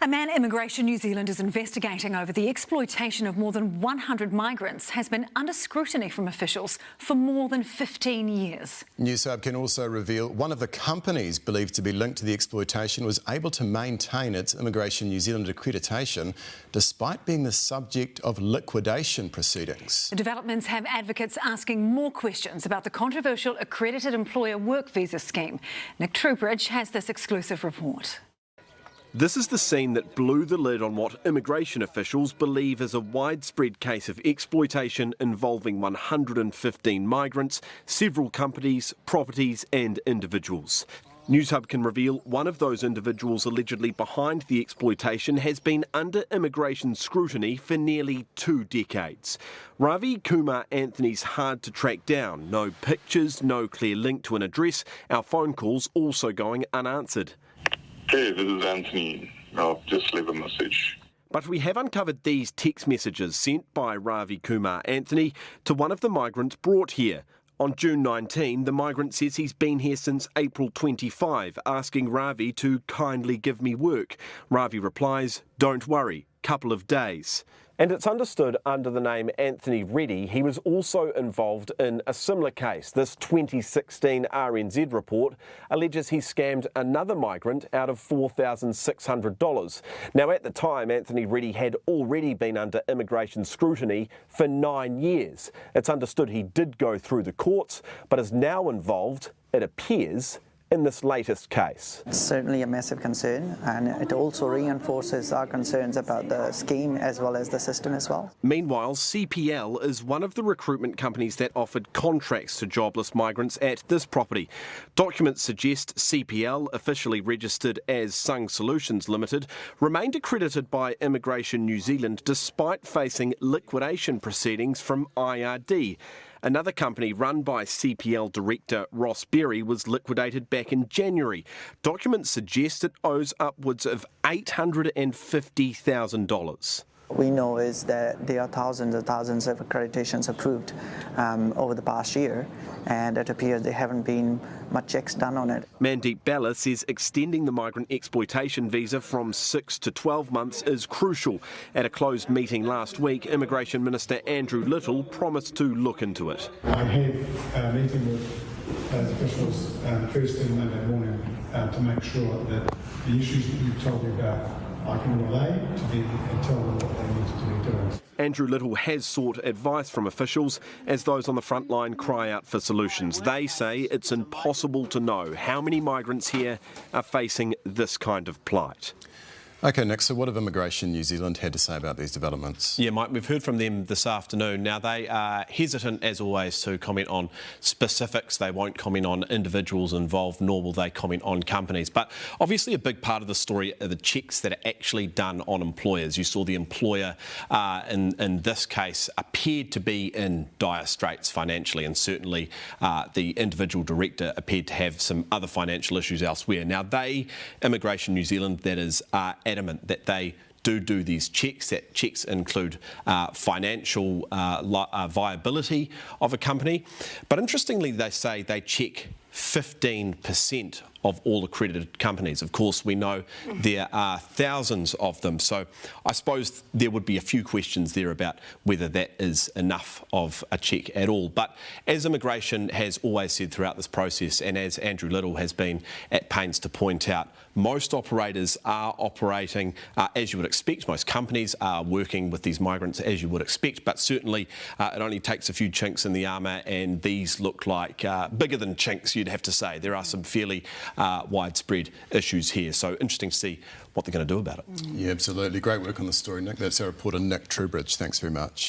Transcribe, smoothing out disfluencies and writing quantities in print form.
A man Immigration New Zealand is investigating over the exploitation of more than 100 migrants has been under scrutiny from officials for more than 15 years. Newshub can also reveal one of the companies believed to be linked to the exploitation was able to maintain its Immigration New Zealand accreditation despite being the subject of liquidation proceedings. The developments have advocates asking more questions about the controversial accredited employer work visa scheme. Nick Trubridge has this exclusive report. This is the scene that blew the lid on what immigration officials believe is a widespread case of exploitation involving 115 migrants, several companies, properties and individuals. Newshub can reveal one of those individuals allegedly behind the exploitation has been under immigration scrutiny for nearly 2 decades. Ravi Kumar Anthony's hard to track down. No pictures, no clear link to an address. Our phone calls also going unanswered. Hey, this is Anthony. I'll just leave a message. But we have uncovered these text messages sent by Ravi Kumar Anthony to one of the migrants brought here. On June 19, the migrant says he's been here since April 25, asking Ravi to kindly give me work. Ravi replies, "Don't worry, couple of days." And it's understood under the name Anthony Reddy, he was also involved in a similar case. This 2016 RNZ report alleges he scammed another migrant out of $4,600. Now, at the time, Anthony Reddy had already been under immigration scrutiny for 9 years. It's understood he did go through the courts, but is now involved, it appears, in this latest case. It's certainly a massive concern, and it also reinforces our concerns about the scheme as well as the system as well. Meanwhile, CPL is one of the recruitment companies that offered contracts to jobless migrants at this property. Documents suggest CPL, officially registered as Sung Solutions Limited, remained accredited by Immigration New Zealand despite facing liquidation proceedings from IRD. Another company run by CPL director Ross Berry was liquidated back in January. Documents suggest it owes upwards of $850,000. We know is that there are thousands and thousands of accreditations approved over the past year, and it appears there haven't been much checks done on it. Mandeep Bella says extending the migrant exploitation visa from 6 to 12 months is crucial. At a closed meeting last week, Immigration Minister Andrew Little promised to look into it. I have a meeting with those officials first thing Monday morning to make sure that the issues that you've told me about I can relay to them and tell them what they need to be doing. Andrew Little has sought advice from officials as those on the front line cry out for solutions. They say it's impossible to know how many migrants here are facing this kind of plight. OK, Nick, so what have Immigration New Zealand had to say about these developments? Yeah, Mike, we've heard from them this afternoon. Now, they are hesitant, as always, to comment on specifics. They won't comment on individuals involved, nor will they comment on companies. But obviously a big part of the story are the checks that are actually done on employers. You saw the employer, in this case, appeared to be in dire straits financially, and certainly the individual director appeared to have some other financial issues elsewhere. Now, Immigration New Zealand, that is, adamant that they do these checks. That checks include financial viability of a company. But interestingly, they say they check 15% of all accredited companies. Of course, we know there are thousands of them, so I suppose there would be a few questions there about whether that is enough of a check at all. But as Immigration has always said throughout this process, and as Andrew Little has been at pains to point out, most operators are operating as you would expect. Most companies are working with these migrants as you would expect, but certainly it only takes a few chinks in the armour, and these look like bigger than chinks, you'd have to say. There are some fairly widespread issues here, so interesting to see what they're going to do about it. Yeah, absolutely. Great work on the story, Nick. That's our reporter, Nick Trubridge. Thanks very much.